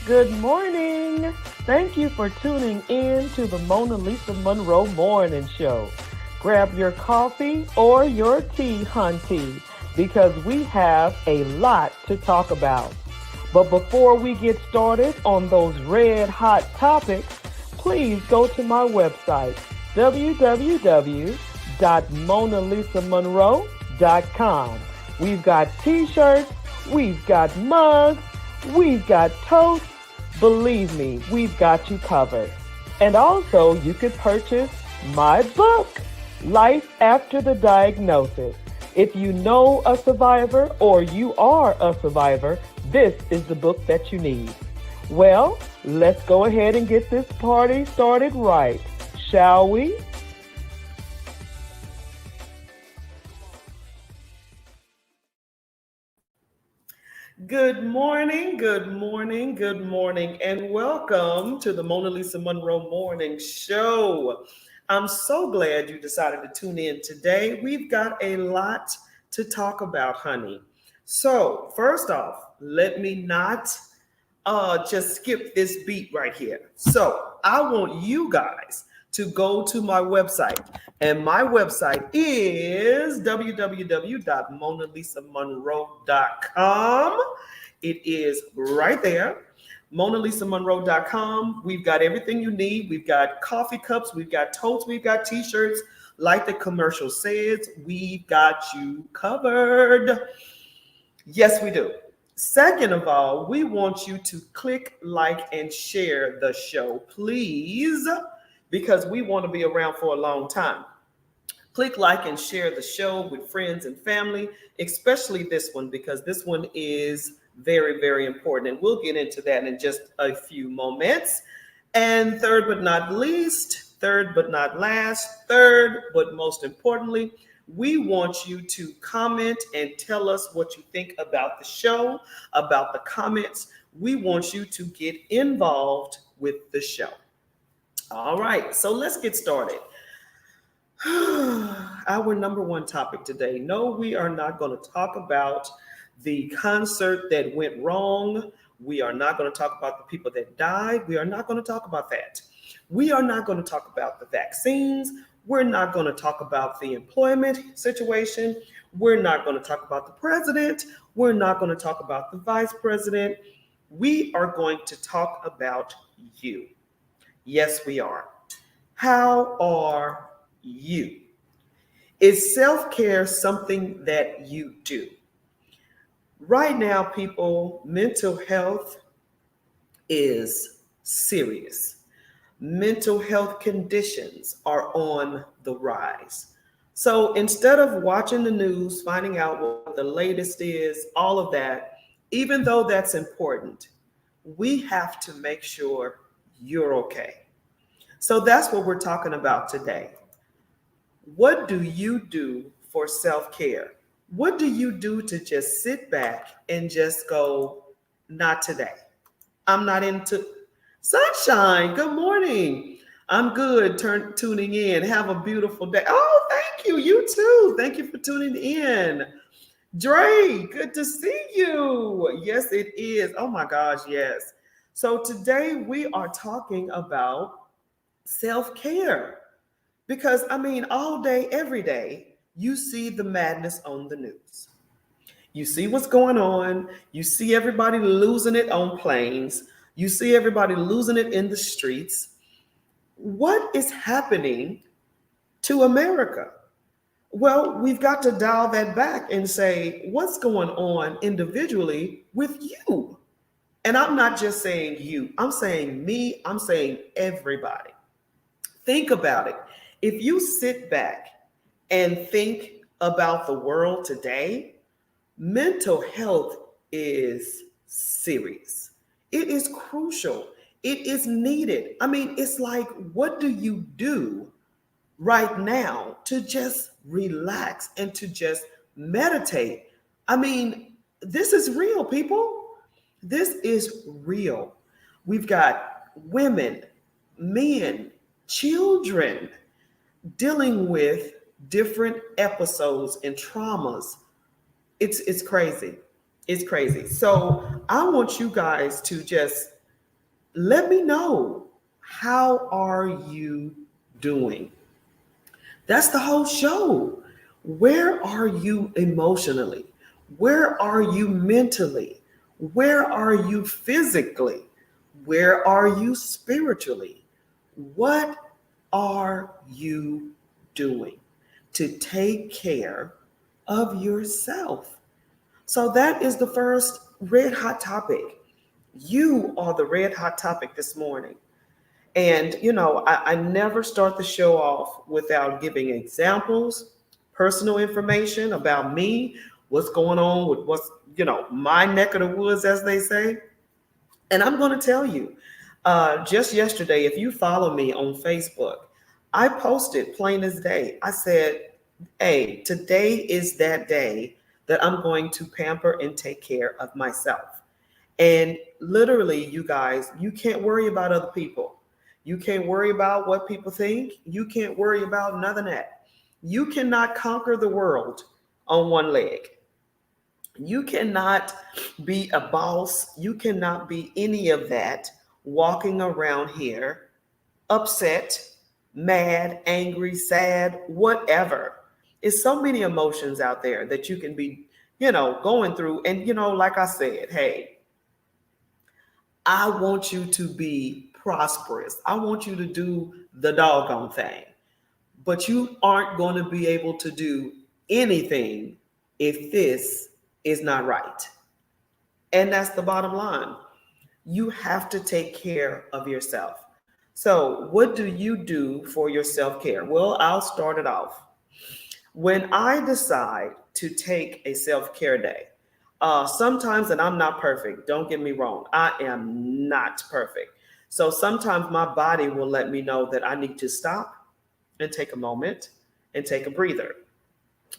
Good morning. Thank you for tuning in to the Mona Lisa Monroe Morning Show. Grab your coffee or your tea, hunty, because we have a lot to talk about. But before we get started on those red hot topics, please go to my website, www.monalisamonroe.com. We've got t-shirts, we've got mugs, we've got toast. Believe me, we've got you covered. And also, you could purchase my book, Life After the Diagnosis. If you know a survivor or you are a survivor, this is the book that you need. Well, let's go ahead and get this party started right, shall we? Good morning, good morning, good morning, and welcome to the Mona Lisa Monroe Morning Show. I'm so glad you decided to tune in today. We've got a lot to talk about, honey. So, first off, let me not just skip this beat right here. So, I want you guys to go to my website. And my website is www.monalisamonroe.com. It is right there. MonaLisaMonroe.com. We've got everything you need. We've got coffee cups, we've got totes, we've got t-shirts. Like the commercial says, we've got you covered. Yes, we do. Second of all, we want you to click, like, and share the show, please, because we want to be around for a long time. Click, like, and share the show with friends and family, especially this one, because this one is very, very important. And we'll get into that in just a few moments. And third but not least, third but not last, third but most importantly, we want you to comment and tell us what you think about the show, about the comments. We want you to get involved with the show. All right, so let's get started. Our number one topic today. No, we are not going to talk about the concert that went wrong. We are not going to talk about the people that died. We are not going to talk about that. We are not going to talk about the vaccines. We're not going to talk about the employment situation. We're not going to talk about the president. We're not going to talk about the vice president. We are going to talk about you. Yes, we are. How are you? Is self-care something that you do? Right now, people, mental health is serious. Mental health conditions are on the rise. So instead of watching the news, finding out what the latest is, all of that, even though that's important, we have to make sure you're okay. So that's what we're talking about today. What do you do for self-care? What do you do to just sit back and just go, not today? I'm not into sunshine. Good morning. I'm good. Tuning in. Have a beautiful day. Oh, thank you. You too. Thank you for tuning in. Dre, good to see you. Yes, it is. Oh my gosh, yes. So today we are talking about self-care. Because, I mean, all day, every day, you see the madness on the news. You see what's going on. You see everybody losing it on planes. You see everybody losing it in the streets. What is happening to America? Well, we've got to dial that back and say, what's going on individually with you? And I'm not just saying you, I'm saying me, I'm saying everybody. Think about it. If you sit back and think about the world today, mental health is serious. It is crucial. It is needed. I mean, it's like, what do you do right now to just relax and to just meditate? I mean, this is real, people. This is real. We've got women, men, children dealing with different episodes and traumas. It's crazy. It's crazy. So I want you guys to just let me know. How are you doing? That's the whole show. Where are you emotionally? Where are you mentally? Where are you physically? Where are you spiritually? What are you doing to take care of yourself? So that is the first red hot topic. You are the red hot topic this morning. And, I never start the show off without giving examples, personal information about me, what's going on with my neck of the woods, as they say. And I'm going to tell you, just yesterday, if you follow me on Facebook, I posted plain as day. I said, hey, today is that day that I'm going to pamper and take care of myself. And literally, you guys, you can't worry about other people. You can't worry about what people think. You can't worry about none of that. You cannot conquer the world on one leg. You cannot be a boss. You cannot be any of that walking around here upset, mad, angry, sad, whatever. It's so many emotions out there that you can be, going through. And, like I said, hey, I want you to be prosperous. I want you to do the doggone thing. But you aren't going to be able to do anything if this is not right. And that's the bottom line. You have to take care of yourself. So, what do you do for your self care? Well, I'll start it off. When I decide to take a self care day, sometimes, and I'm not perfect, don't get me wrong, I am not perfect. So sometimes my body will let me know that I need to stop and take a moment and take a breather.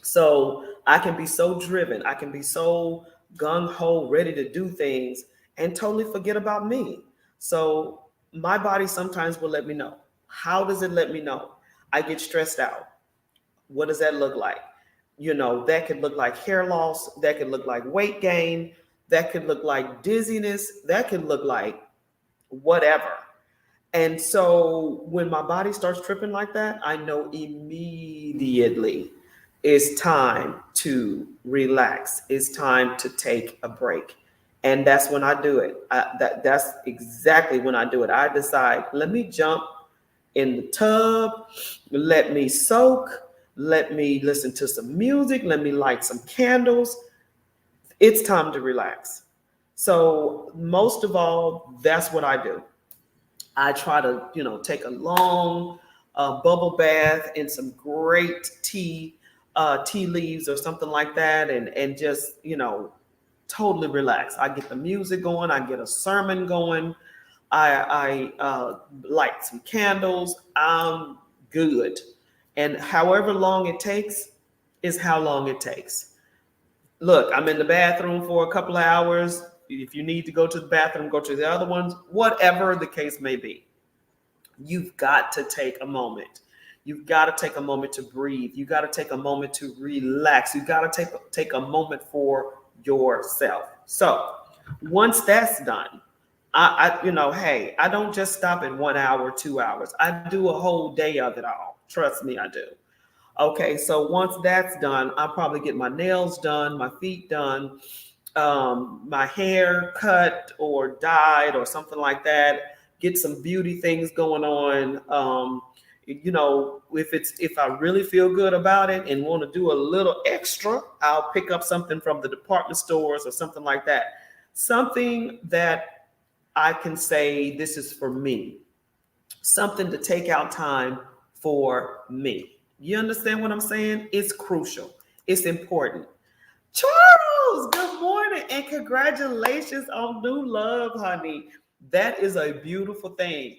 So I can be so driven, I can be so gung ho, ready to do things and totally forget about me. So my body sometimes will let me know. How does it let me know? I get stressed out. What does that look like? That could look like hair loss, that could look like weight gain, that could look like dizziness, that could look like whatever. And so when my body starts tripping like that, I know immediately it's time to relax. It's time to take a break. And that's when I do it. That's exactly when I do it. I decide, let me jump in the tub, let me soak, let me listen to some music, let me light some candles. It's time to relax. So most of all, that's what I do. I try to, take a long bubble bath in some great tea leaves or something like that, and just, totally relax. I get the music going. I get a sermon going. I light some candles. I'm good. And however long it takes is how long it takes. Look, I'm in the bathroom for a couple of hours. If you need to go to the bathroom, go to the other ones, whatever the case may be. You've got to take a moment. You've got to take a moment to breathe. You got to take a moment to relax. You got to take a moment for yourself. So once that's done, hey, I don't just stop at 1 hour, 2 hours. I do a whole day of it all. Trust me, I do. Okay, so once that's done, I'll probably get my nails done, my feet done, my hair cut or dyed or something like that. Get some beauty things going on. If I really feel good about it and want to do a little extra, I'll pick up something from the department stores or something like that. Something that I can say, this is for me. Something to take out time for me. You understand what I'm saying? It's crucial. It's important. Charles, good morning and congratulations on new love, honey. That is a beautiful thing.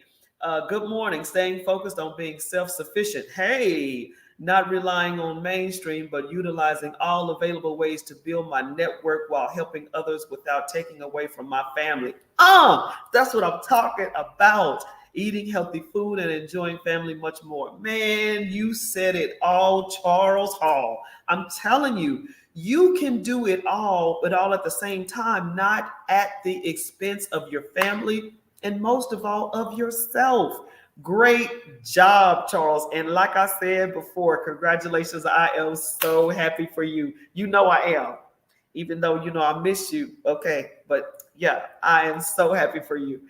Good morning. Staying focused on being self-sufficient. Hey, not relying on mainstream, but utilizing all available ways to build my network while helping others without taking away from my family. That's what I'm talking about. Eating healthy food and enjoying family much more. Man, you said it all, Charles Hall. I'm telling you, you can do it all, but all at the same time, not at the expense of your family and most of all, of yourself. Great job, Charles. And like I said before, congratulations. I am so happy for you. You know I am, even though you know I miss you. Okay. But yeah, I am so happy for you.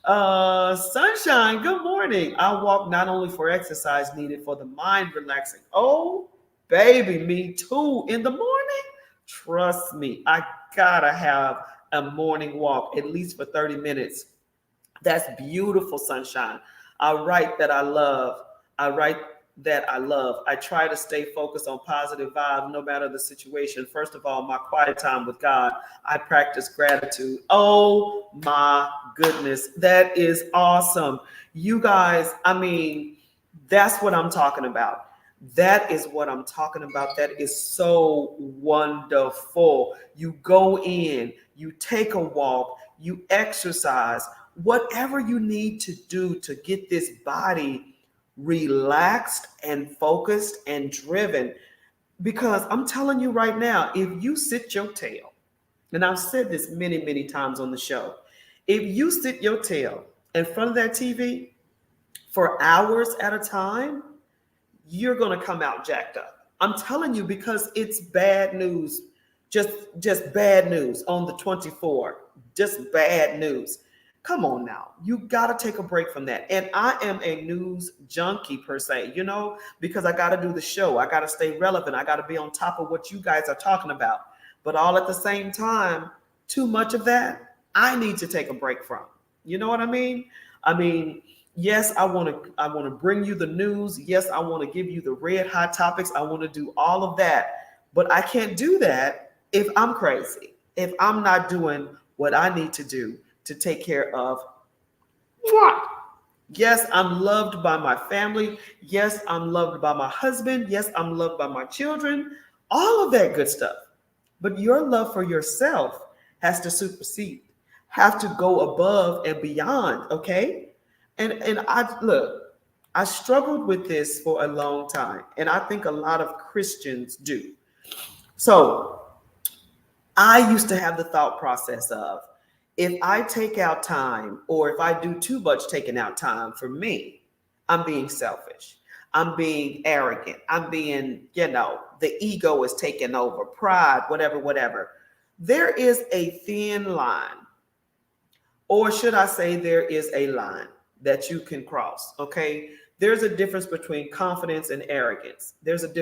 Sunshine, good morning. I walk not only for exercise needed for the mind relaxing. Oh, baby, me too. In the morning, trust me, I gotta have a morning walk at least for 30 minutes. That's beautiful, Sunshine. I write that I love. I write that I love. I try to stay focused on positive vibes no matter the situation. First of all, my quiet time with God, I practice gratitude. Oh my goodness, that is awesome. You guys, I mean, that's what I'm talking about. That is what I'm talking about. That is so wonderful. You go in, you take a walk, you exercise, whatever you need to do to get this body relaxed and focused and driven. Because I'm telling you right now, if you sit your tail, and I've said this many, many times on the show, if you sit your tail in front of that TV for hours at a time, you're going to come out jacked up. I'm telling you, because it's bad news, just bad news on the 24, just bad news. Come on now, you got to take a break from that. And I am a news junkie per se, you know, because I got to do the show. I got to stay relevant. I got to be on top of what you guys are talking about. But all at the same time, too much of that, I need to take a break from. You know what I mean? I mean, yes, I want to bring you the news. Yes, I want to give you the red hot topics. I want to do all of that. But I can't do that if I'm crazy. If I'm not doing what I need to do to take care of what? Yes, I'm loved by my family. Yes, I'm loved by my husband. Yes, I'm loved by my children. All of that good stuff. But your love for yourself has to supersede, have to go above and beyond, okay? And I look, I struggled with this for a long time, and I think a lot of Christians do. So I used to have the thought process of, if I take out time or if I do too much taking out time for me, I'm being selfish. I'm being arrogant. I'm being, the ego is taking over, pride, whatever, whatever. There is a thin line, or should I say, there is a line that you can cross, okay? There's a difference between confidence and arrogance. There's a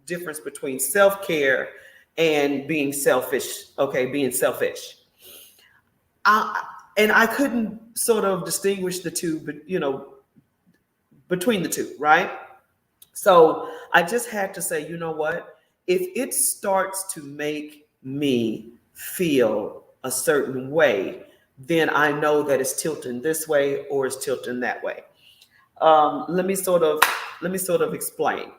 difference between self-care and being selfish, okay, being selfish. And I couldn't sort of distinguish the two, but between the two, right? So I just had to say, you know what? If it starts to make me feel a certain way, then I know that it's tilting this way or it's tilting that way. Let me sort of explain.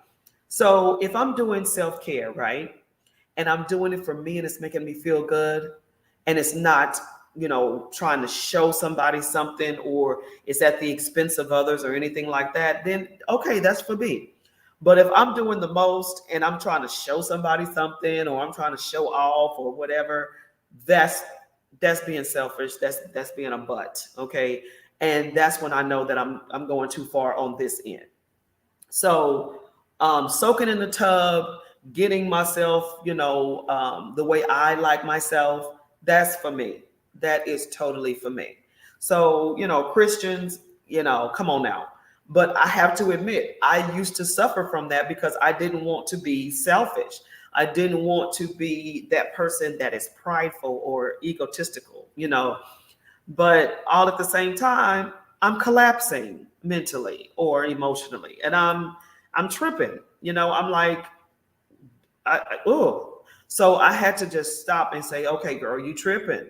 So if I'm doing self-care, right, and I'm doing it for me and it's making me feel good, and it's not, trying to show somebody something, or it's at the expense of others or anything like that, then okay, that's for me. But if I'm doing the most and I'm trying to show somebody something, or I'm trying to show off or whatever, that's being selfish. That's being a butt. Okay. And that's when I know that I'm going too far on this end. So soaking in the tub, getting myself, the way I like myself, that's for me. That is totally for me. So, Christians, come on now. But I have to admit, I used to suffer from that because I didn't want to be selfish. I didn't want to be that person that is prideful or egotistical, but all at the same time, I'm collapsing mentally or emotionally, and I'm tripping. I'm like, oh. So I had to just stop and say, okay, girl, you tripping.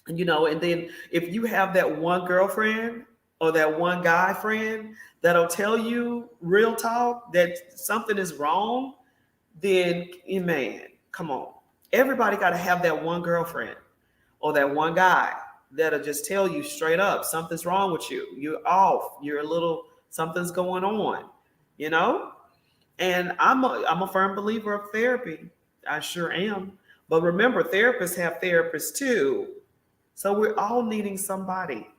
And then if you have that one girlfriend or that one guy friend that'll tell you real talk that something is wrong, then man, come on. Everybody got to have that one girlfriend or that one guy that'll just tell you straight up, something's wrong with you. You're off. You're a little, something's going on, you know? And I'm a firm believer of therapy. I sure am. But remember, therapists have therapists too. So we're all needing somebody.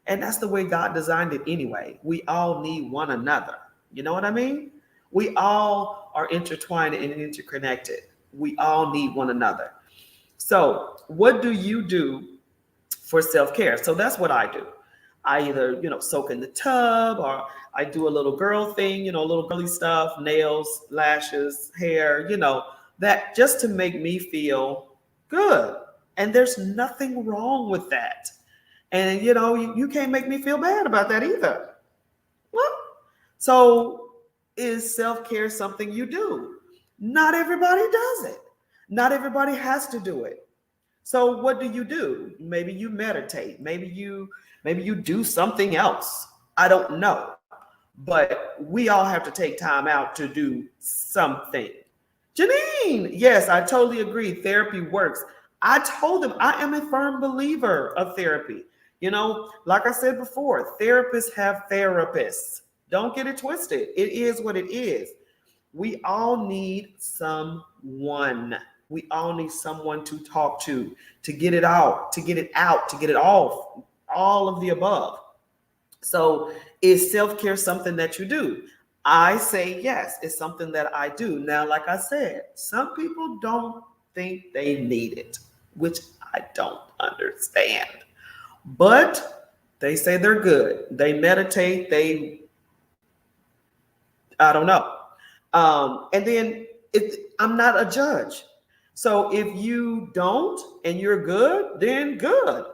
And that's the way God designed it anyway. We all need one another. You know what I mean? We all are intertwined and interconnected. We all need one another. So, what do you do for self-care? So that's what I do. I either, soak in the tub, or I do a little girl thing, a little girly stuff, nails, lashes, hair, that just to make me feel good. And there's nothing wrong with that. And you can't make me feel bad about that either. What? So is self-care something you do? Not everybody does it. Not everybody has to do it. So what do? Maybe you meditate. Maybe you do something else. I don't know. But we all have to take time out to do something. Janine, yes, I totally agree. Therapy works. I told them I am a firm believer of therapy. Like I said before, therapists have therapists. Don't get it twisted. It is what it is. We all need someone. We all need someone to talk to get it out, to get it off, all of the above. So is self-care something that you do? I say yes, it's something that I do. Now, like I said, some people don't think they need it, which I don't understand. But they say they're good. They meditate. I don't know. And then I'm not a judge. So if you don't and you're good, then good.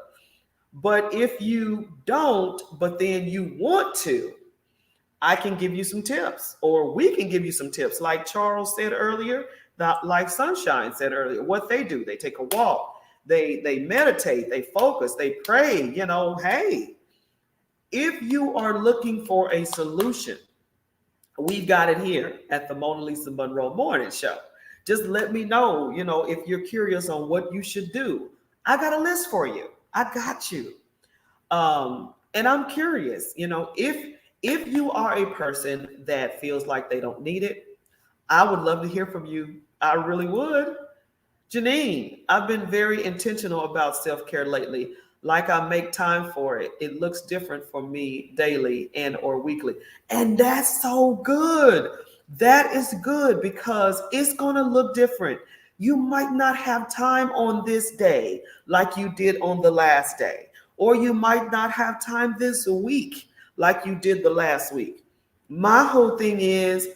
But if you don't, but then you want to, I can give you some tips, or we can give you some tips. Like Charles said earlier, like Sunshine said earlier, what they do, they take a walk, they meditate, they focus, they pray. Hey, if you are looking for a solution, we've got it here at the Mona Lisa Monroe Morning Show. Just let me know, if you're curious on what you should do. I got a list for you. I got you. And I'm curious, if you are a person that feels like they don't need it, I would love to hear from you. I really would. Janine, I've been very intentional about self-care lately. Like I make time for it. It looks different for me daily and or weekly. And that's so good. That is good because it's going to look different. You might not have time on this day like you did on the last day. Or you might not have time this week like you did the last week. My whole thing is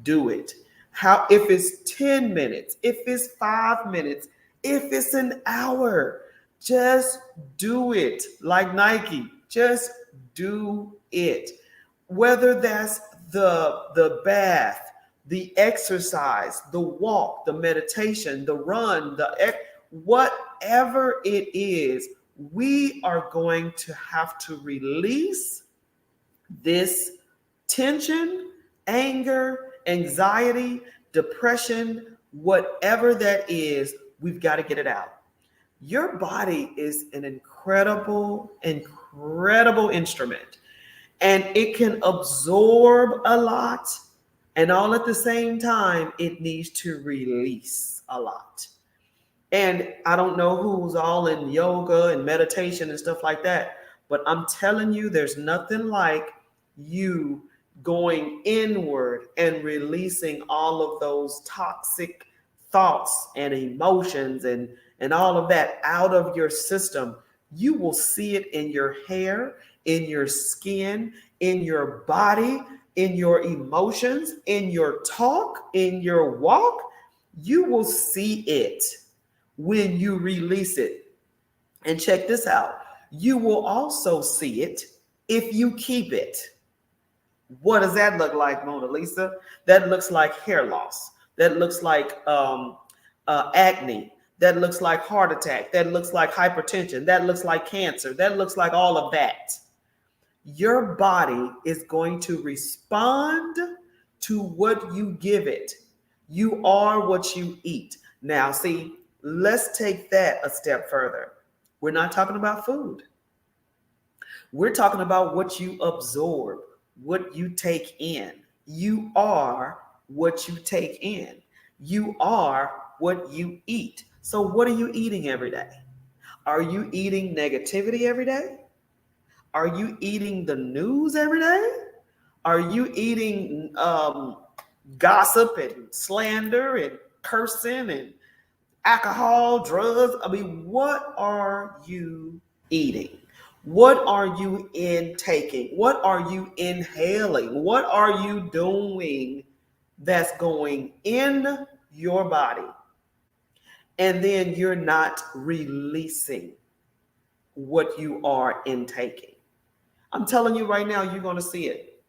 do it. If it's 10 minutes, if it's 5 minutes, if it's an hour, just do it. Like Nike, just do it. Whether that's the bath, the exercise, the walk, the meditation, the run, whatever it is, we are going to have to release this tension, anger, anxiety, depression, whatever that is. We've got to get it out. Your body is an incredible instrument, and it can absorb a lot, and all at the same time, it needs to release a lot. And I don't know who's all in yoga and meditation and stuff like that, but I'm telling you, there's nothing like you going inward and releasing all of those toxic thoughts and emotions and all of that out of your system. You will see it in your hair, in your skin, in your body, in your emotions, in your talk, in your walk. You will see it when you release it. And check this out. You will also see it if you keep it. What does that look like, Mona Lisa? That looks like hair loss. That looks like acne. That looks like heart attack. That looks like hypertension. That looks like cancer. That looks like all of that. Your body is going to respond to what you give it. You are what you eat. Now, see, let's take that a step further. We're not talking about food. We're talking about what you absorb, what you take in. You are what you take in. You are what you eat. So what are you eating every day? Are you eating negativity every day? Are you eating the news every day? Are you eating gossip and slander and cursing and alcohol, drugs? I mean, what are you eating? What are you intaking? What are you inhaling? What are you doing that's going in your body? And then you're not releasing what you are intaking. I'm telling you right now, you're going to see it.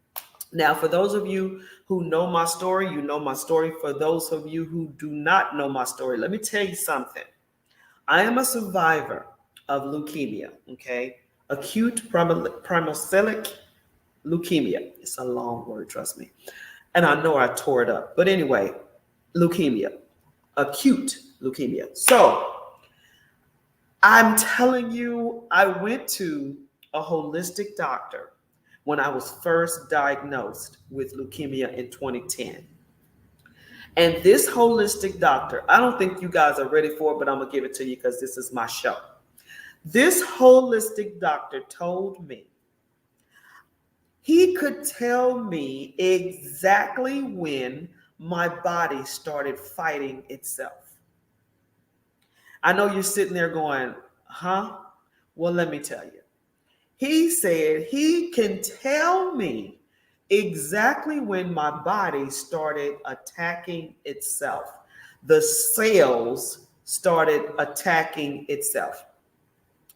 Now, for those of you who know my story, you know my story. For those of you who do not know my story, let me tell you something. I am a survivor of leukemia, okay? Acute promyelocytic leukemia. It's a long word, trust me. And I know I tore it up. But anyway, leukemia, acute leukemia. So I'm telling you, I went to a holistic doctor when I was first diagnosed with leukemia in 2010. And this holistic doctor, I don't think you guys are ready for it, but I'm going to give it to you because this is my show. This holistic doctor told me he could tell me exactly when my body started fighting itself. I know you're sitting there going, huh? Well, let me tell you. He said he can tell me exactly when my body started attacking itself. The cells started attacking itself.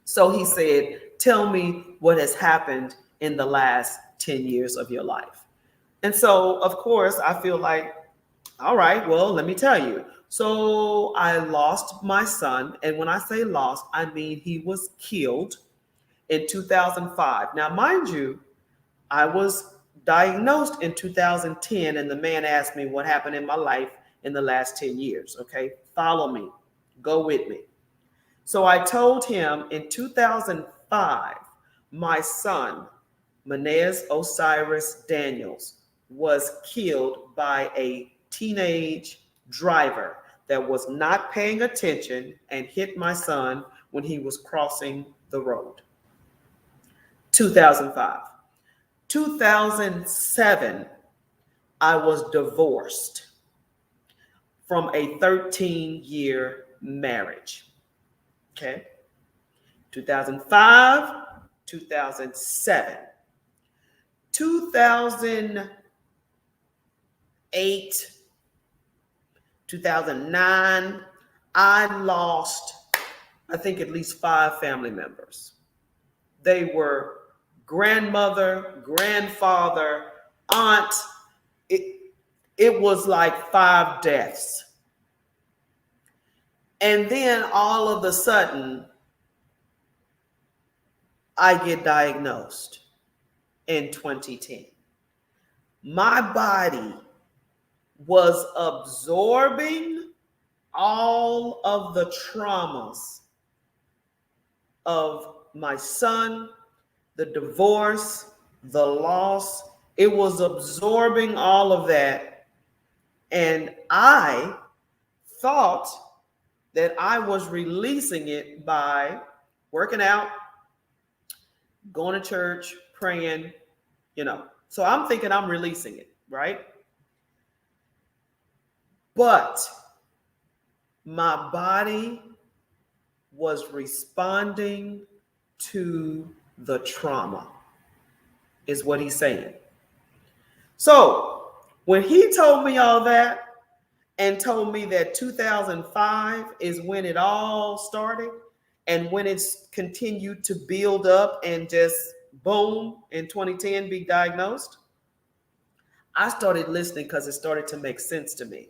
So he said, tell me what has happened in the last 10 years of your life. And so, of course, I feel like, all right, well, let me tell you. So I lost my son. And when I say lost, I mean he was killed in 2005. Now, mind you, I was diagnosed in 2010, and the man asked me what happened in my life in the last 10 years. Okay, follow me, go with me. So I told him in 2005, my son, Menez Osiris Daniels, was killed by a teenage driver that was not paying attention and hit my son when he was crossing the road. 2005. 2007, I was divorced from a 13-year marriage. Okay. 2005, 2007, 2008, 2009, I lost, I think, at least 5 family members. They were grandmother, grandfather, aunt. It was like 5 deaths. And then all of a sudden, I get diagnosed in 2010. My body was absorbing all of the traumas of my son, the divorce, the loss. It was absorbing all of that. And I thought that I was releasing it by working out, going to church, praying, So I'm thinking I'm releasing it, right? But my body was responding to the trauma, is what he's saying. So when he told me all that and told me that 2005 is when it all started and when it's continued to build up and just boom, in 2010 be diagnosed, I started listening because it started to make sense to me.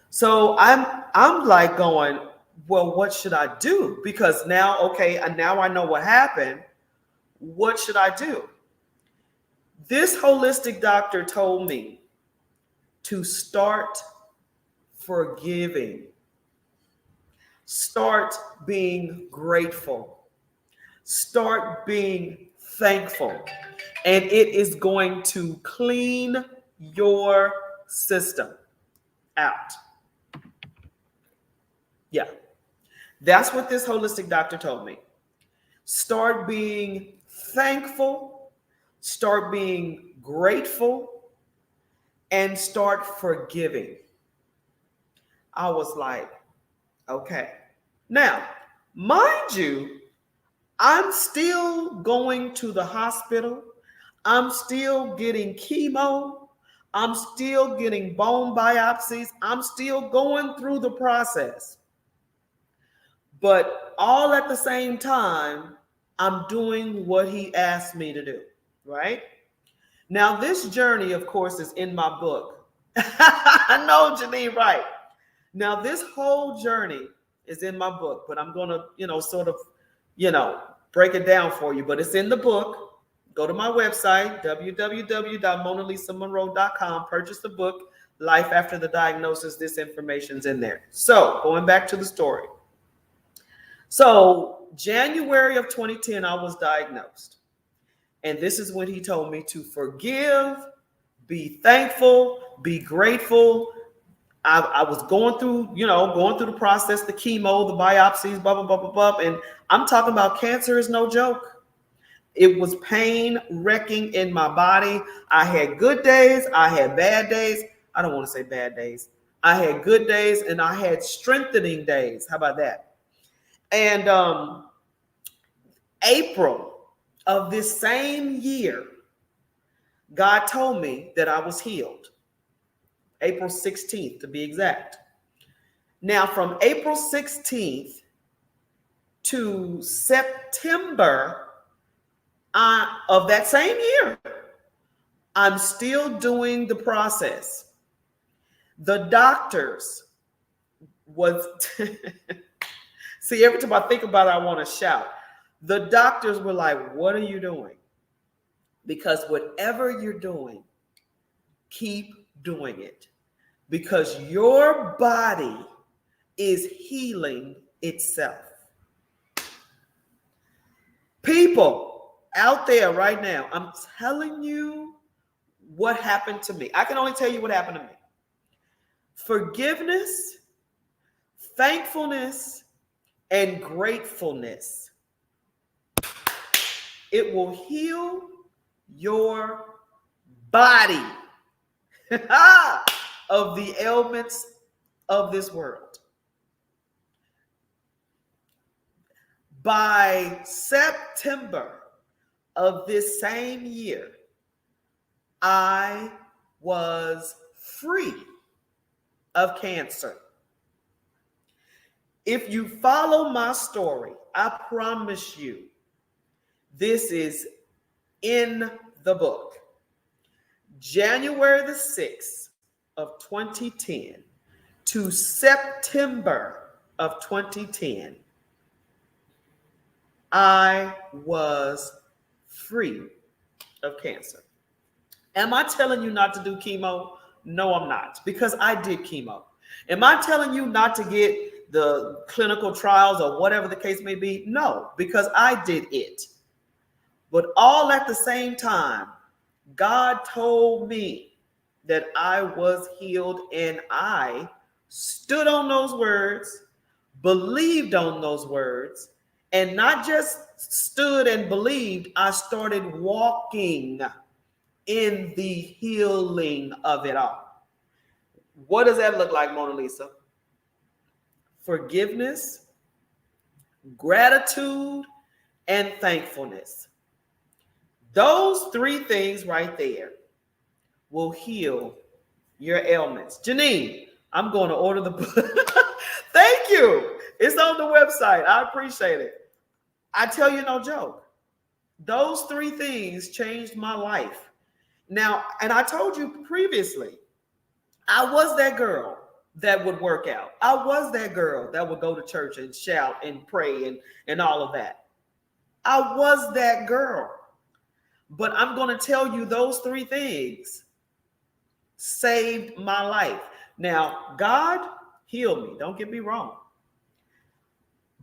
So I'm like going, well, what should I do? Because now, okay, and now I know what happened. What should I do? This holistic doctor told me to start forgiving, start being grateful, start being thankful, and it is going to clean your system out. Yeah, that's what this holistic doctor told me. Start being thankful, start being grateful, and start forgiving. I was like, okay. Now, mind you, I'm still going to the hospital. I'm still getting chemo. I'm still getting bone biopsies. I'm still going through the process. But all at the same time, I'm doing what he asked me to do, right? Now, this journey, of course, is in my book. I know, Janine, right? Now, this whole journey is in my book, but I'm going to, sort of, break it down for you. But it's in the book. Go to my website, www.monalisamonroe.com. Purchase the book, Life After the Diagnosis. This information's in there. So, going back to the story. So, January of 2010, I was diagnosed. And this is when he told me to forgive, be thankful, be grateful. I was going through the process, the chemo, the biopsies, blah, blah, blah, blah, blah. And I'm talking about cancer is no joke. It was pain wrecking in my body. I had good days. I had bad days. I don't want to say bad days. I had good days and I had strengthening days. How about that? And April of this same year, God told me that I was healed. April 16th, to be exact. Now, from April 16th to September of that same year, I'm still doing the process. The doctors was, see, every time I think about it, I want to shout. The doctors were like, what are you doing? Because whatever you're doing, keep doing it. Because your body is healing itself. People out there right now, I'm telling you what happened to me. I can only tell you what happened to me. Forgiveness, thankfulness, and gratefulness. It will heal your body of the ailments of this world. By September of this same year, I was free of cancer. If you follow my story, I promise you, this is in the book. January the 6th of 2010 to September of 2010, I was free of cancer. Am I telling you not to do chemo? No, I'm not, because I did chemo. Am I telling you not to get the clinical trials or whatever the case may be? No, because I did it. But all at the same time, God told me that I was healed, and I stood on those words, believed on those words, and not just stood and believed, I started walking in the healing of it all. What does that look like, Mona Lisa? Forgiveness, gratitude, and thankfulness. Those three things right there will heal your ailments. Janine, I'm going to order the book. Thank you. It's on the website. I appreciate it. I tell you, no joke. Those three things changed my life. Now, and I told you previously, I was that girl that would work out. I was that girl that would go to church and shout and pray and all of that. I was that girl. But I'm going to tell you those three things saved my life. Now, God healed me. Don't get me wrong.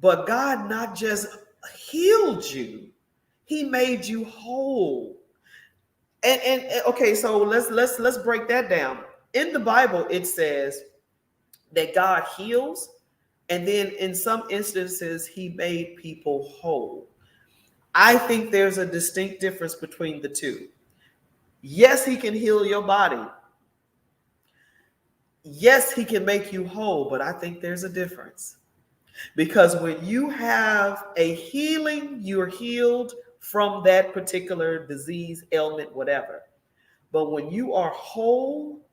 But God not just healed you, he made you whole. And okay, so let's break that down. In the Bible, it says that God heals, and then in some instances, he made people whole. I think there's a distinct difference between the two. Yes, he can heal your body. Yes, he can make you whole, but I think there's a difference. Because when you have a healing, you're healed from that particular disease, ailment, whatever. But when you are whole,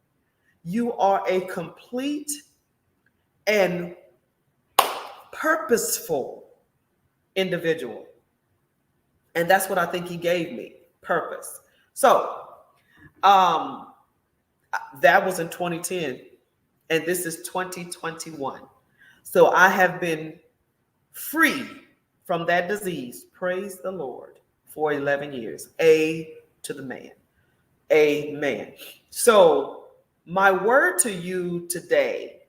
you are a complete and purposeful individual. And that's what I think he gave me, purpose. So um, that was in 2010, and this is 2021. So I have been free from that disease, praise the Lord, for 11 years. A to the man. Amen. So my word to you today,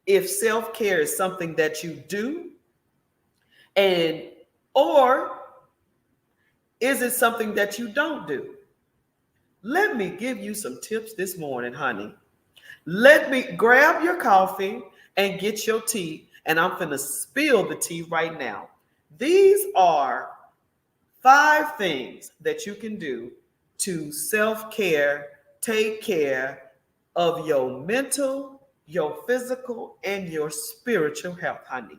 if self-care is something that you do, and or is it something that you don't do? Let me give you some tips this morning, honey. Let me grab your coffee and get your tea, and I'm finna spill the tea right now. These are 5 things that you can do to self-care, take care of your mental, your physical, and your spiritual health, honey.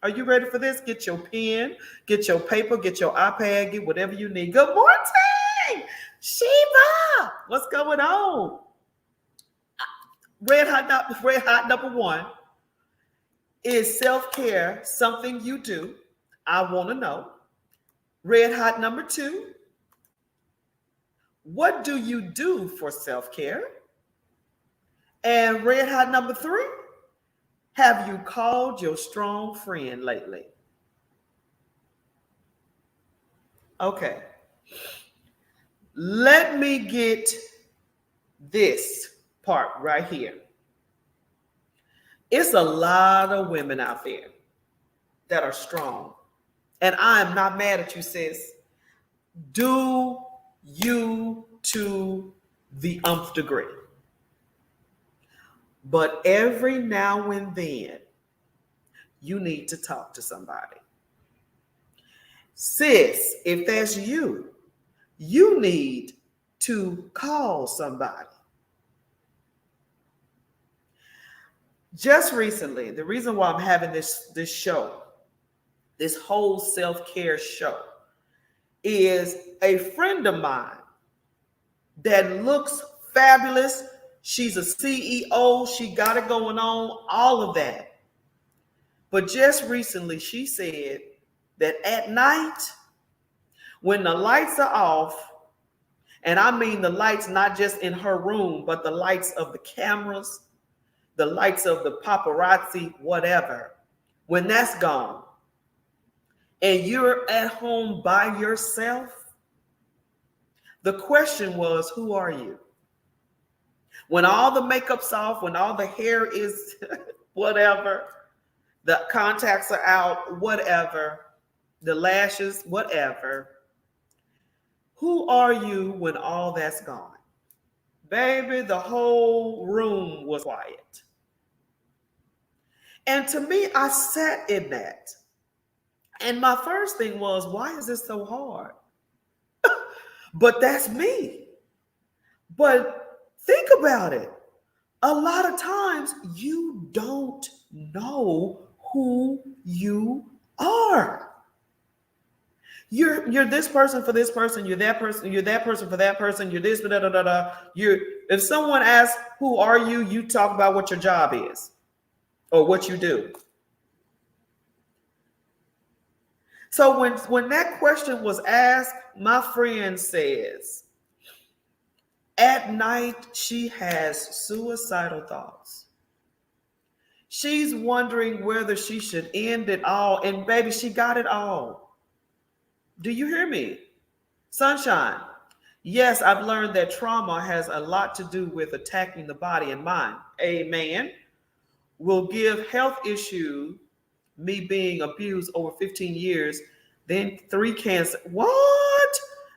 Are you ready for this? Get your pen, get your paper, get your iPad, get whatever you need. Good morning, Sheba. What's going on? Red hot number 1. Is self-care something you do? I want to know. Red hot number 2. What do you do for self-care? And red hot number 3. Have you called your strong friend lately? Okay. Let me get this part right here. It's a lot of women out there that are strong. And I am not mad at you, sis. Do you to the nth degree. But every now and then, you need to talk to somebody. Sis, if that's you, you need to call somebody. Just recently, the reason why I'm having this show, this whole self-care show, is a friend of mine that looks fabulous. She's a CEO. She got it going on, all of that. But just recently, she said that at night, when the lights are off, and I mean the lights not just in her room, but the lights of the cameras, the lights of the paparazzi, whatever, when that's gone, and you're at home by yourself, the question was, who are you? When all the makeup's off, when all the hair is whatever, the contacts are out, whatever, the lashes, whatever, who are you when all that's gone? Baby, the whole room was quiet. And to me, I sat in that. And my first thing was, why is this so hard? But that's me. But think about it. A lot of times you don't know who you are. You're this person for this person, you're that person for that person, you're this, da da da da. If someone asks who are you, you talk about what your job is or what you do. So when that question was asked, my friend says, at night she has suicidal thoughts. She's wondering whether she should end it all. And baby, she got it all. Do you hear me? Sunshine. Yes, I've learned that trauma has a lot to do with attacking the body and mind. Amen. Will give health issue, me being abused over 15 years, then 3 cancer. What?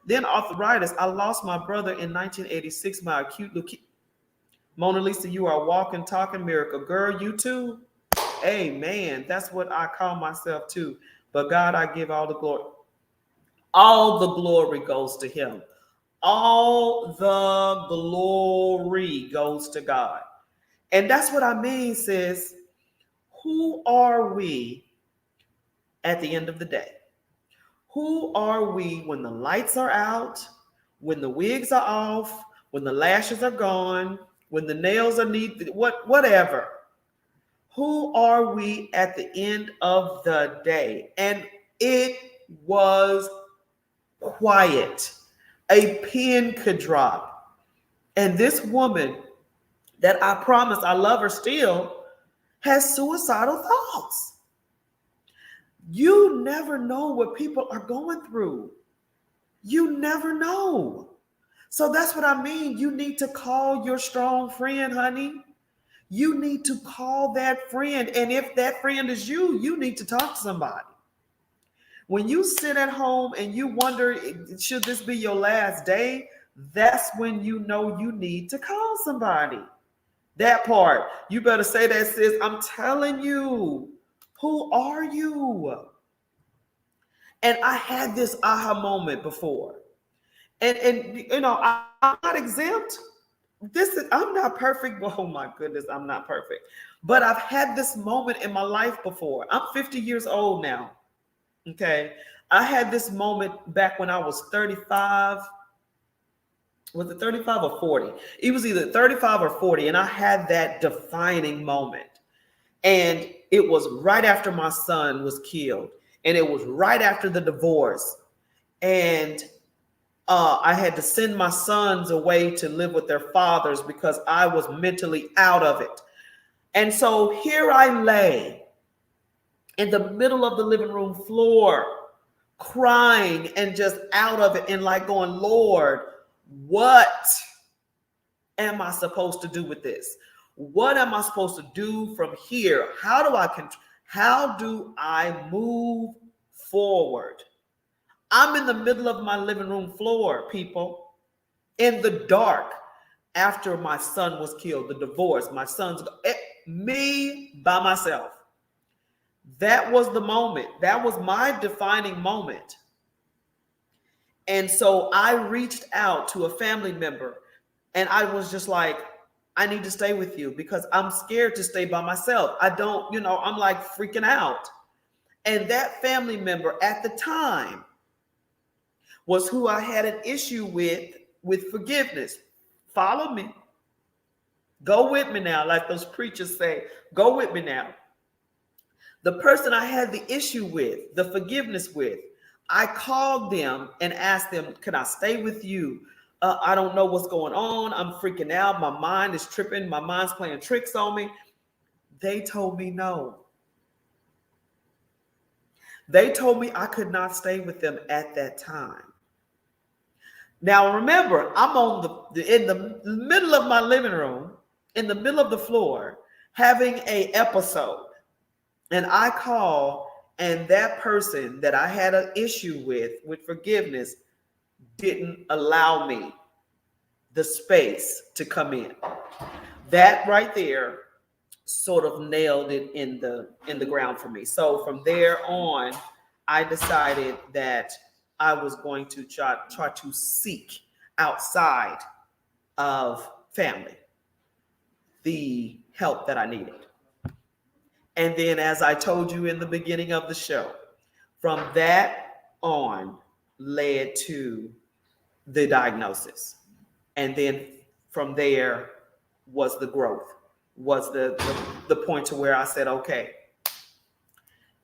Then arthritis. I lost my brother in 1986, my acute leukemia. Mona Lisa, you are a walking, talking miracle. Girl, you too? Amen. That's what I call myself too. But God, I give all the glory. All the glory goes to him. All the glory goes to God. And that's what I mean, sis. Who are we at the end of the day? Who are we when the lights are out, when the wigs are off, when the lashes are gone, when the nails are neat, whatever? Who are we at the end of the day? And it was quiet. A pin could drop. And this woman that I promise I love her still has suicidal thoughts. You never know what people are going through. You never know. So that's what I mean. You need to call your strong friend, honey. You need to call that friend. And if that friend is you, you need to talk to somebody. When you sit at home and you wonder, should this be your last day? That's when you know you need to call somebody. That part. You better say that, sis. I'm telling you. Who are you? And I had this aha moment before. And you know, I'm not exempt. I'm not perfect. Oh my goodness, I'm not perfect. But I've had this moment in my life before. I'm 50 years old now. Okay. I had this moment back when I was 35. Was it 35 or 40? It was either 35 or 40. And I had that defining moment. And it was right after my son was killed. And it was right after the divorce. And I had to send my sons away to live with their fathers because I was mentally out of it. And so here I lay in the middle of the living room floor, crying and just out of it and like going, Lord, what am I supposed to do with this? What am I supposed to do from here? How do I move forward? I'm in the middle of my living room floor, people, in the dark after my son was killed, the divorce, me by myself. That was the moment. That was my defining moment. And so I reached out to a family member and I was just like, I need to stay with you because I'm scared to stay by myself. I'm like freaking out. And that family member at the time was who I had an issue with forgiveness. Follow me. Go with me now, like those preachers say. Go with me now. The person I had the issue with, the forgiveness with, I called them and asked them, can I stay with you? I don't know what's going on. I'm freaking out. My mind is tripping. My mind's playing tricks on me. They told me no. They told me I could not stay with them at that time. Now, remember, I'm in the middle of my living room, in the middle of the floor, having an episode. And I call, and that person that I had an issue with forgiveness didn't allow me the space to come in. That right there sort of nailed it in the ground for me. So from there on, I decided that I was going to try to seek outside of family the help that I needed. And then, as I told you in the beginning of the show, from that on led to the diagnosis. And then from there was the growth, was the point to where I said, okay.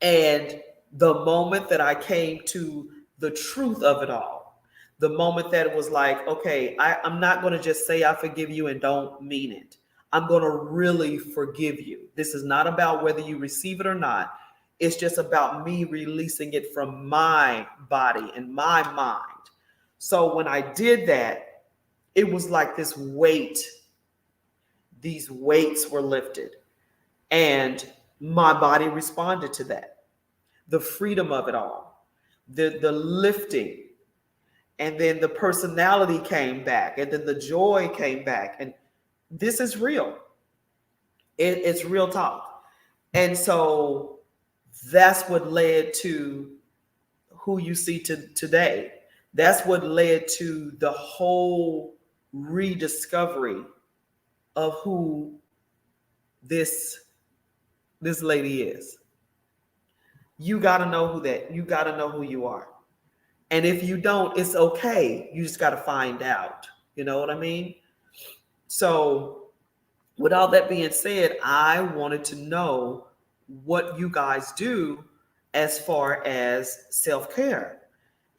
And the moment that I came to the truth of it all, the moment that it was like, okay, I'm not going to just say I forgive you and don't mean it. I'm going to really forgive you. This is not about whether you receive it or not. It's just about me releasing it from my body and my mind. So when I did that, it was like this weight. These weights were lifted and my body responded to that. The freedom of it all, the lifting, and then the personality came back, and then the joy came back. And this is real. It's real talk. And so that's what led to who you see today. That's what led to the whole rediscovery of who this lady is. You got to know you got to know who you are. And if you don't, it's okay. You just got to find out. You know what I mean? So with all that being said, I wanted to know what you guys do as far as self-care.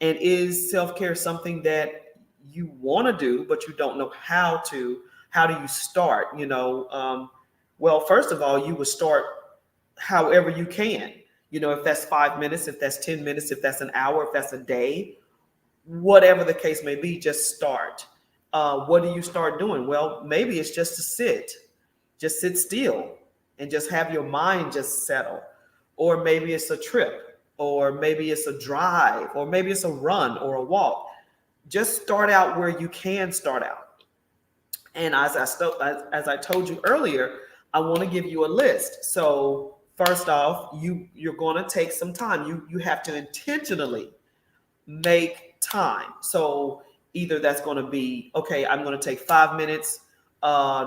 And is self-care something that you want to do, but you don't know how to? How do you start? Well, first of all, you would start however you can. If that's 5 minutes, if that's 10 minutes, if that's an hour, if that's a day, whatever the case may be, just start. What do you start doing? Well, maybe it's just to just sit still and just have your mind just settle. Or maybe it's a trip, or maybe it's a drive, or maybe it's a run or a walk. Just start out where you can start out. And as I told you earlier, I want to give you a list. So first off, you're going to take some time. You have to intentionally make time. So either that's going to be, okay, I'm going to take 5 minutes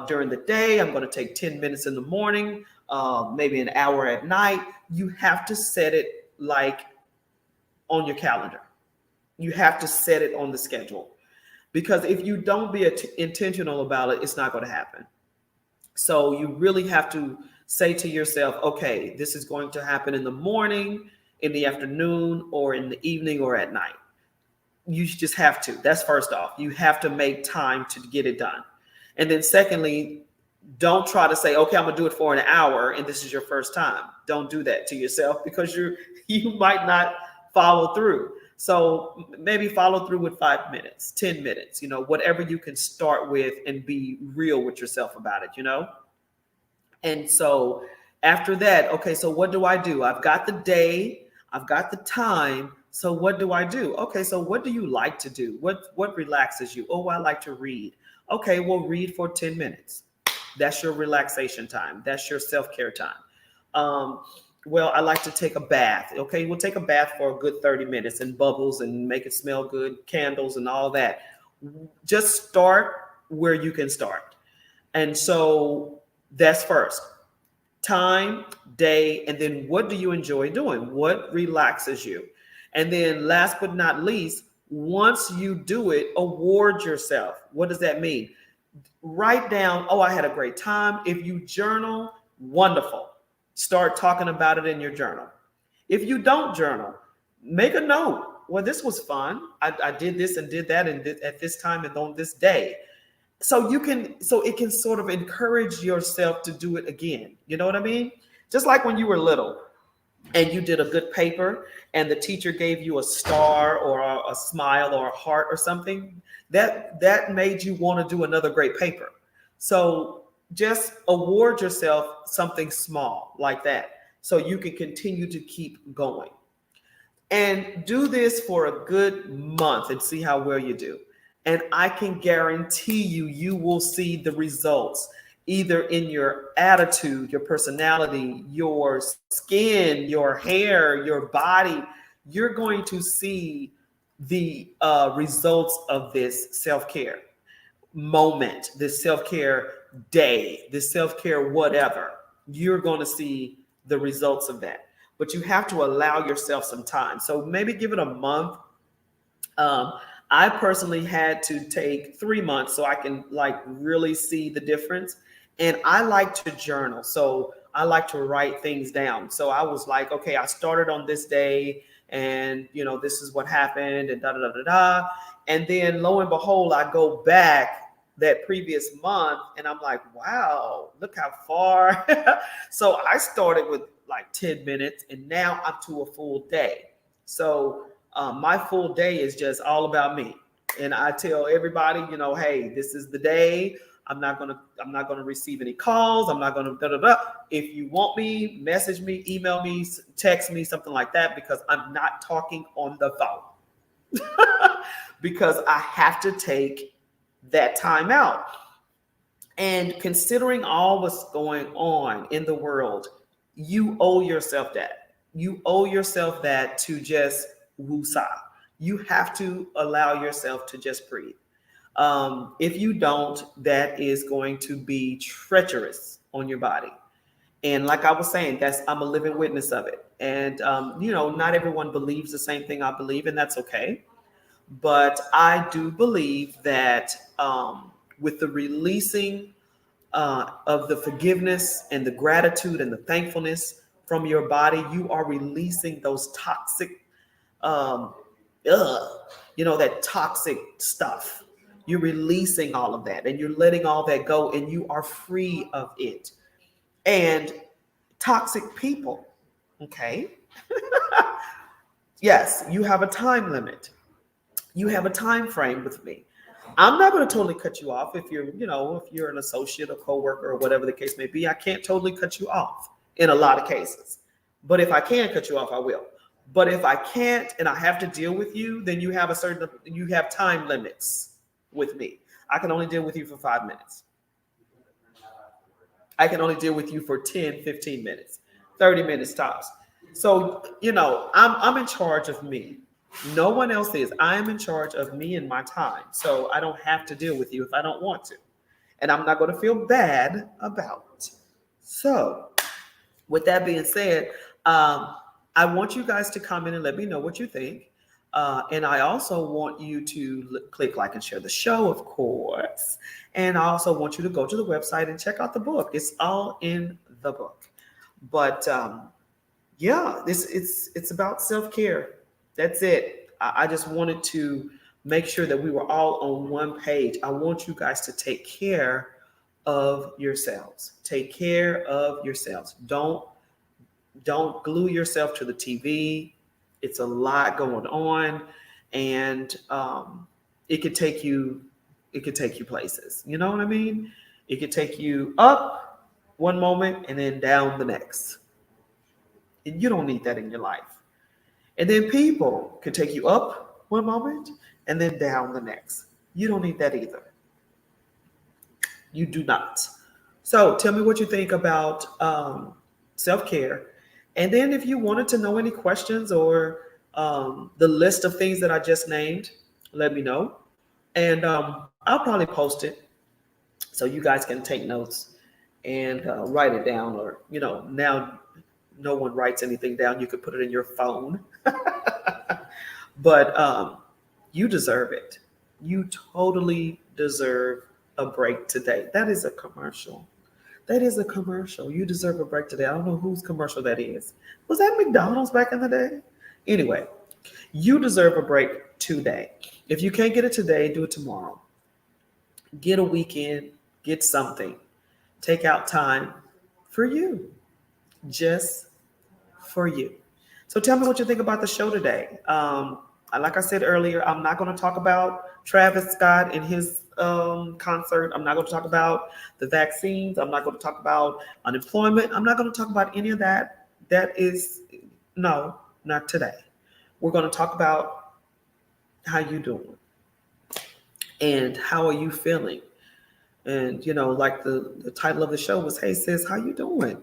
during the day. I'm going to take 10 minutes in the morning, maybe an hour at night. You have to set it like on your calendar. You have to set it on the schedule, because if you don't be intentional about it, it's not going to happen. So you really have to say to yourself, okay, this is going to happen in the morning, in the afternoon, or in the evening, or at night. You just have to. That's first off. You have to make time to get it done. And then secondly, don't try to say, okay, I'm gonna do it for an hour and this is your first time. Don't do that to yourself, because you might not follow through. So maybe follow through with 5 minutes, 10 minutes, whatever you can start with, and be real with yourself about it, And so after that, okay, so what do? I've got the day, I've got the time. So what do? Okay, so what do you like to do? What relaxes you? Oh, I like to read. Okay, well, read for 10 minutes. That's your relaxation time. That's your self-care time. Well, I like to take a bath. Okay, we'll take a bath for a good 30 minutes and bubbles and make it smell good, candles and all that. Just start where you can start. And so that's first. Time, day, and then what do you enjoy doing? What relaxes you? And then last but not least, once you do it, award yourself. What does that mean? Write down, oh, I had a great time. If you journal, wonderful. Start talking about it in your journal. If you don't journal, make a note. Well, this was fun. I did this and did that and at this time and on this day. So it can sort of encourage yourself to do it again. You know what I mean? Just like when you were little and you did a good paper and the teacher gave you a star or a smile or a heart or something, that made you want to do another great paper. So just award yourself something small like that, so you can continue to keep going. And do this for a good month and see how well you do. And I can guarantee you will see the results, either in your attitude, your personality, your skin, your hair, your body. You're going to see the results of this self-care moment, this self-care day, this self-care whatever. You're going to see the results of that. But you have to allow yourself some time. So maybe give it a month. I personally had to take 3 months so I can really see the difference. And I like to journal. So I like to write things down. So I was like, okay, I started on this day and this is what happened and da da da da da. And then lo and behold, I go back that previous month and I'm like, wow, look how far. So I started with 10 minutes and now I'm to a full day. So my full day is just all about me. And I tell everybody, hey, this is the day. I'm not gonna receive any calls. I'm not gonna da da da. If you want me, message me, email me, text me, something like that, because I'm not talking on the phone. Because I have to take that time out. And considering all what's going on in the world, you owe yourself that. You owe yourself that to just woosah. You have to allow yourself to just breathe. If you don't, that is going to be treacherous on your body. And like I was saying, I'm a living witness of it. And not everyone believes the same thing I believe, and that's okay. But I do believe that with the releasing of the forgiveness and the gratitude and the thankfulness from your body, you are releasing those toxic, um, that toxic stuff. You're releasing all of that and you're letting all that go and you are free of it. And toxic people, okay? Yes, you have a time limit. You have a time frame with me. I'm not going to totally cut you off if you're an associate or coworker or whatever the case may be. I can't totally cut you off in a lot of cases. But if I can cut you off, I will. But if I can't and I have to deal with you, then you have time limits with me. I can only deal with you for 5 minutes. I can only deal with you for 10, 15 minutes, 30 minutes tops. So, I'm in charge of me. No one else is. I am in charge of me and my time. So I don't have to deal with you if I don't want to. And I'm not going to feel bad about it. So with that being said, I want you guys to comment and let me know what you think. And I also want you to click like and share the show, of course. And I also want you to go to the website and check out the book. It's all in the book. But it's about self-care. That's it. I just wanted to make sure that we were all on one page. I want you guys to take care of yourselves. Take care of yourselves. Don't glue yourself to the TV. It's a lot going on, and it could take you places. You know what I mean? It could take you up one moment and then down the next. And you don't need that in your life. And then people can take you up one moment and then down the next. You don't need that either. You do not. So tell me what you think about self-care. And then if you wanted to know any questions or the list of things that I just named, let me know. And I'll probably post it so you guys can take notes and write it down. Or, now no one writes anything down. You could put it in your phone. But you deserve it. You totally deserve a break today. That is a commercial. That is a commercial. You deserve a break today. I don't know whose commercial that is. Was that McDonald's back in the day? Anyway, you deserve a break today. If you can't get it today, do it tomorrow. Get a weekend. Get something. Take out time for you. Just for you. So tell me what you think about the show today. Like I said earlier, I'm not going to talk about Travis Scott and his concert. I'm not going to talk about the vaccines. I'm not going to talk about unemployment. I'm not going to talk about any of that. No, not today. We're going to talk about how you doing and how are you feeling. And, like the title of the show was, "Hey sis, how you doing?"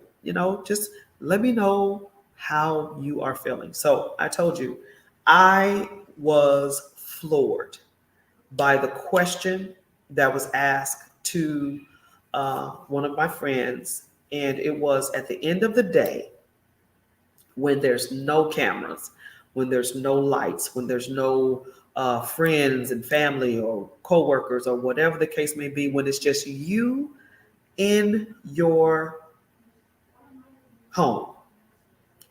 Just let me know how you are feeling. So I told you, I was floored by the question that was asked to one of my friends. And it was at the end of the day, when there's no cameras, when there's no lights, when there's no friends and family or coworkers or whatever the case may be, when it's just you in your home.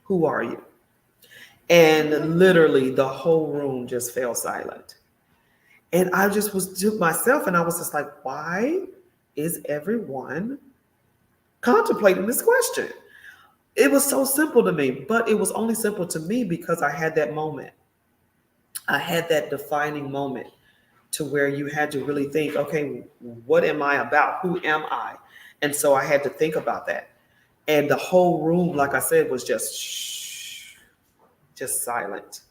Who are you? And literally the whole room just fell silent. And I just was to myself and I was just like, why is everyone contemplating this question? It was so simple to me, but it was only simple to me because I had that moment. I had that defining moment to where you had to really think, okay, what am I about? Who am I? And so I had to think about that. And the whole room, like I said, was just silent.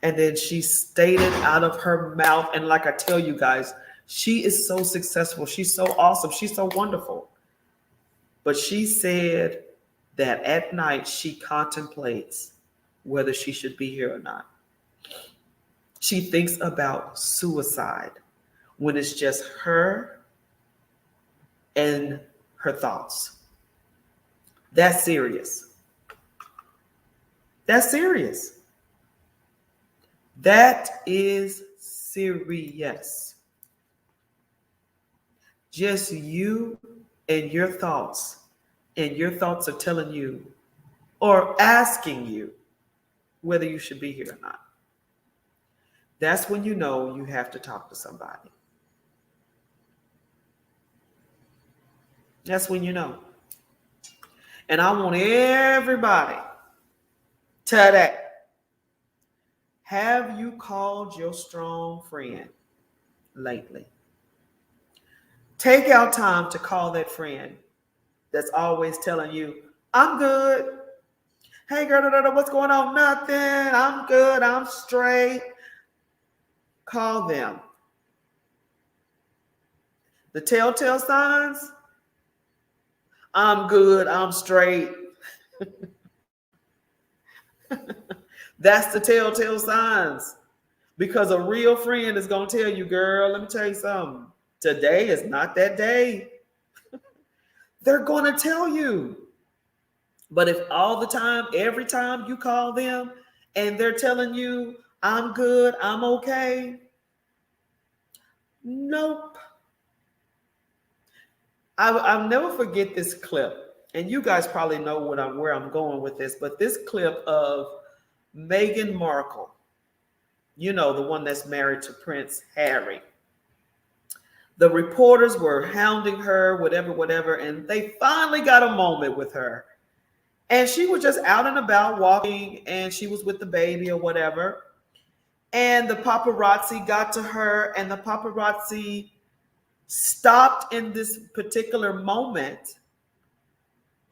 And then she stated out of her mouth, and like I tell you guys, she is so successful. She's so awesome. She's so wonderful. But she said that at night she contemplates whether she should be here or not. She thinks about suicide when it's just her and her thoughts. That's serious. That's serious. That is serious. Just you and your thoughts. And your thoughts are telling you or asking you whether you should be here or not. That's when you know you have to talk to somebody. That's when you know. And I want everybody today, have you called your strong friend lately? Take out time to call that friend that's always telling you, I'm good. Hey, girl, what's going on? Nothing. I'm good. I'm straight. Call them. The telltale signs, I'm good. I'm straight. That's the telltale signs. Because a real friend is going to tell you, girl, let me tell you something. Today is not that day. They're going to tell you. But if all the time, every time you call them and they're telling you, I'm good, I'm okay. Nope. I'll never forget this clip. And you guys probably know where I'm going with this. But this clip of Meghan Markle, you know, the one that's married to Prince Harry. The reporters were hounding her, whatever, and they finally got a moment with her. And she was just out and about walking, and she was with the baby or whatever. And the paparazzi got to her, and the paparazzi stopped in this particular moment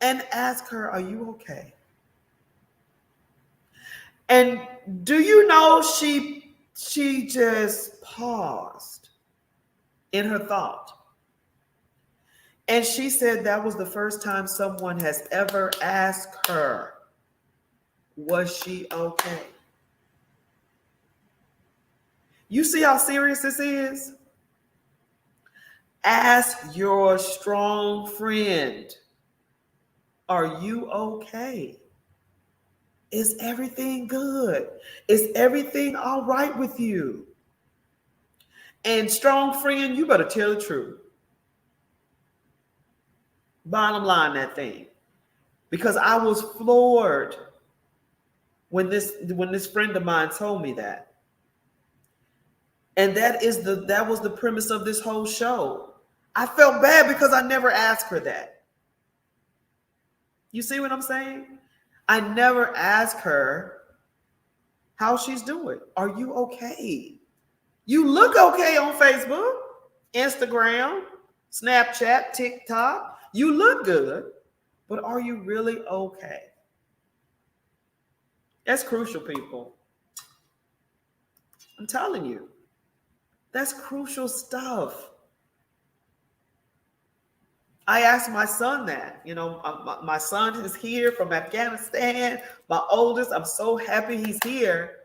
and asked her, are you okay? And do you know she just paused in her thought. And she said that was the first time someone has ever asked her, was she okay? You see how serious this is? Ask your strong friend, are you okay? Is everything good? Is everything all right with you? And strong friend, you better tell the truth. Bottom line, that thing. Because I was floored when this friend of mine told me that. And that was the premise of this whole show. I felt bad because I never asked her that. You see what I'm saying? I never asked her how she's doing. Are you okay? You look okay on Facebook, Instagram, Snapchat, TikTok. You look good, but are you really okay? That's crucial, people. I'm telling you, that's crucial stuff. I asked my son that. You know, my son is here from Afghanistan. My oldest, I'm so happy he's here.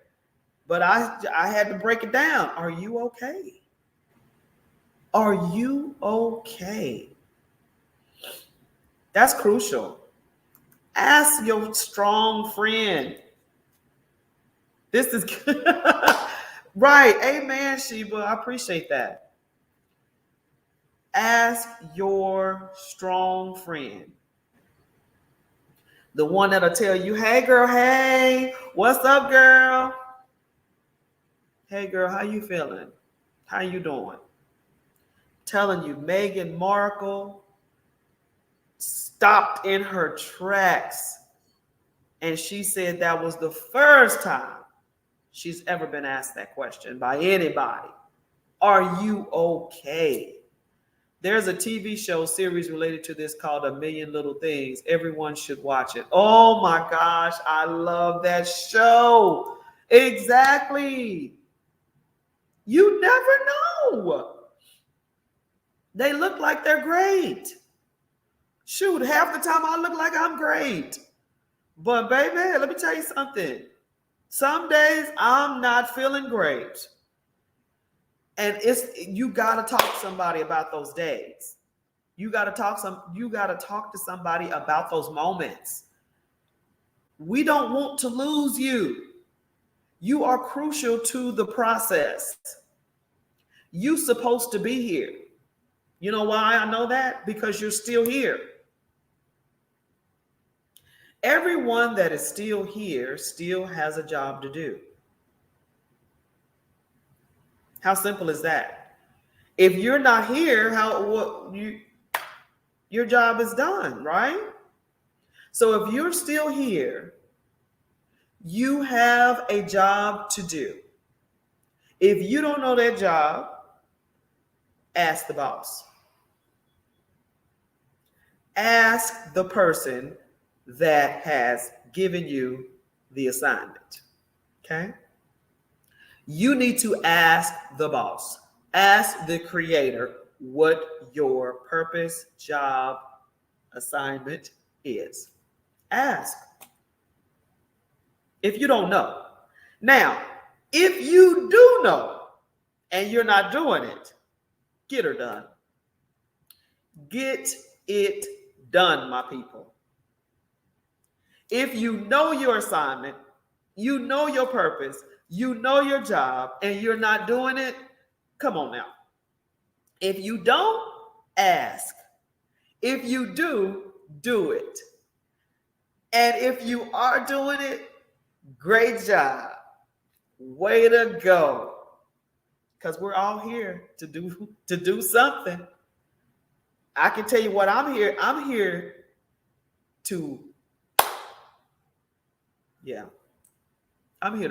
But I had to break it down. Are you okay? Are you okay? That's crucial. Ask your strong friend. This is right. Amen, Sheba. I appreciate that. Ask your strong friend. The one that'll tell you, hey, girl, hey, what's up, girl? Hey, girl, how you feeling? How you doing? Telling you, Meghan Markle stopped in her tracks. And she said that was the first time she's ever been asked that question by anybody. Are you okay? There's a TV show series related to this called A Million Little Things. Everyone should watch it. Oh my gosh, I love that show. Exactly. You never know. They look like they're great. Shoot, half the time I look like I'm great. But baby, let me tell you something. Some days I'm not feeling great. And you got to talk to somebody about those days. You got to talk to somebody about those moments. We don't want to lose you. You are crucial to the process. You're supposed to be here. You know why I know that? Because you're still here. Everyone that is still here still has a job to do. How simple is that? If you're not here, your job is done, right? So if you're still here, you have a job to do. If you don't know that job, ask the boss. Ask the person that has given you the assignment. Okay? You need to ask the boss, ask the creator what your purpose, job, assignment is. Ask. If you don't know. Now, if you do know and you're not doing it, get her done. Get it done, my people. If you know your assignment, you know your purpose, you know your job, and you're not doing it, come on now. If you don't, ask. If you do, do it. And if you are doing it, great job. Way to go. Because we're all here to do something. I can tell you what I'm here. I'm here to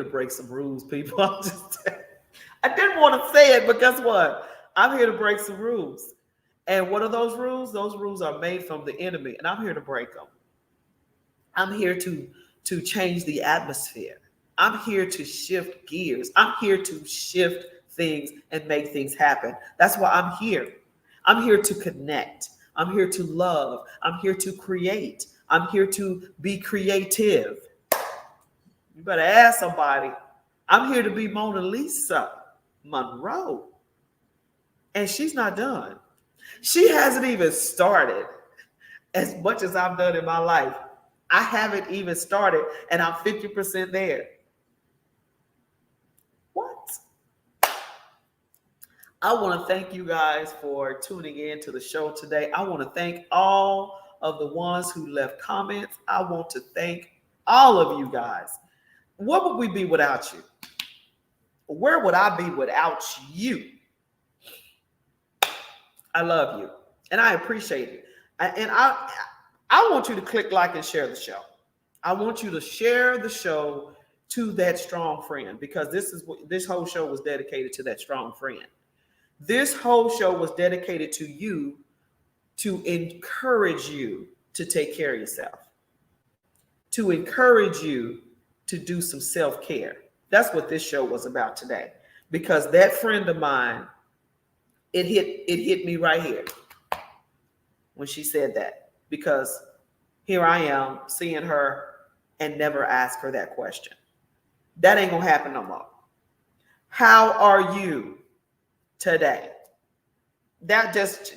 break some rules, people. I didn't want to say it, but guess what? I'm here to break some rules. And what are those rules? Those rules are made from the enemy, and I'm here to break them. I'm here to change the atmosphere. I'm here to shift gears. I'm here to shift things and make things happen. That's why I'm here. I'm here to connect. I'm here to love. I'm here to create. I'm here to be creative. You better ask somebody. I'm here to be Mona Lisa Monroe. And she's not done. She hasn't even started as much as I've done in my life. I haven't even started, and I'm 50% there. What? I want to thank you guys for tuning in to the show today. I want to thank all of the ones who left comments. I want to thank all of you guys. What would we be without you? Where would I be without you? I love you, and I appreciate it. And I want you to click like and share the show. I want you to share the show to that strong friend, because this whole show was dedicated to that strong friend. This whole show was dedicated to you, to encourage you to take care of yourself, to encourage you to do some self-care. That's what this show was about today, because that friend of mine, it hit me right here when she said that, because here I am seeing her and never ask her that question. That ain't gonna happen no more. How are you today? That just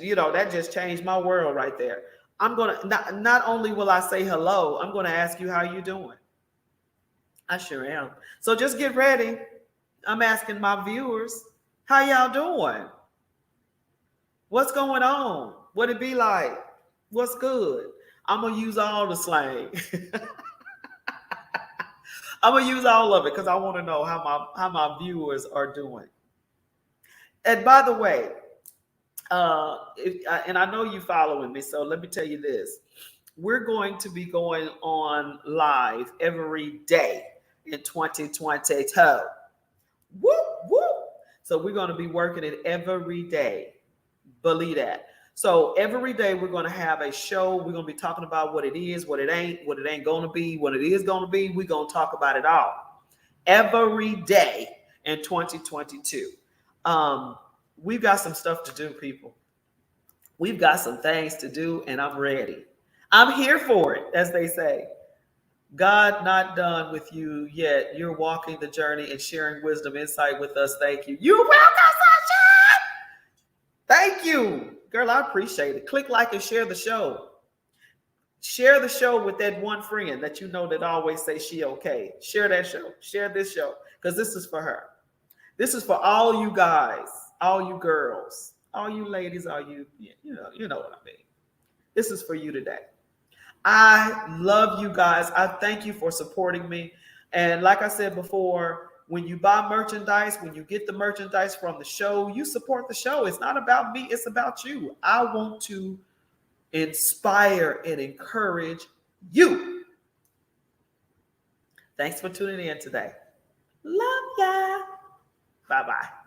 changed my world right there. I'm gonna not only will I say hello, I'm gonna ask you how you doing. I sure am. So just get ready. I'm asking my viewers, how y'all doing? What's going on? What it be like? What's good? I'm gonna use all the slang. I'm gonna use all of it because I want to know how my viewers are doing. And by the way, and I know you following me, so let me tell you this: we're going to be going on live every day in 2022. Whoop whoop! So we're going to be working it every day. Believe that. So every day we're going to have a show. We're going to be talking about what it is, what it ain't going to be, what it is going to be. We're going to talk about it all every day in 2022. We've got some stuff to do, people. We've got some things to do, and I'm ready. I'm here for it, as they say. God not done with you yet. You're walking the journey and sharing wisdom, insight with us. Thank you. You're welcome, Sunshine. Thank you. Girl, I appreciate it. Click like and share the show. Share the show with that one friend that you know that always say she okay. Share that show. Share this show because this is for her. This is for all you guys, all you girls, all you ladies, all you know what I mean. This is for you today. I love you guys. I thank you for supporting me. And like I said before, when you buy merchandise, when you get the merchandise from the show, you support the show. It's not about me, it's about you. I want to inspire and encourage you. Thanks for tuning in today. Love ya. Bye-bye.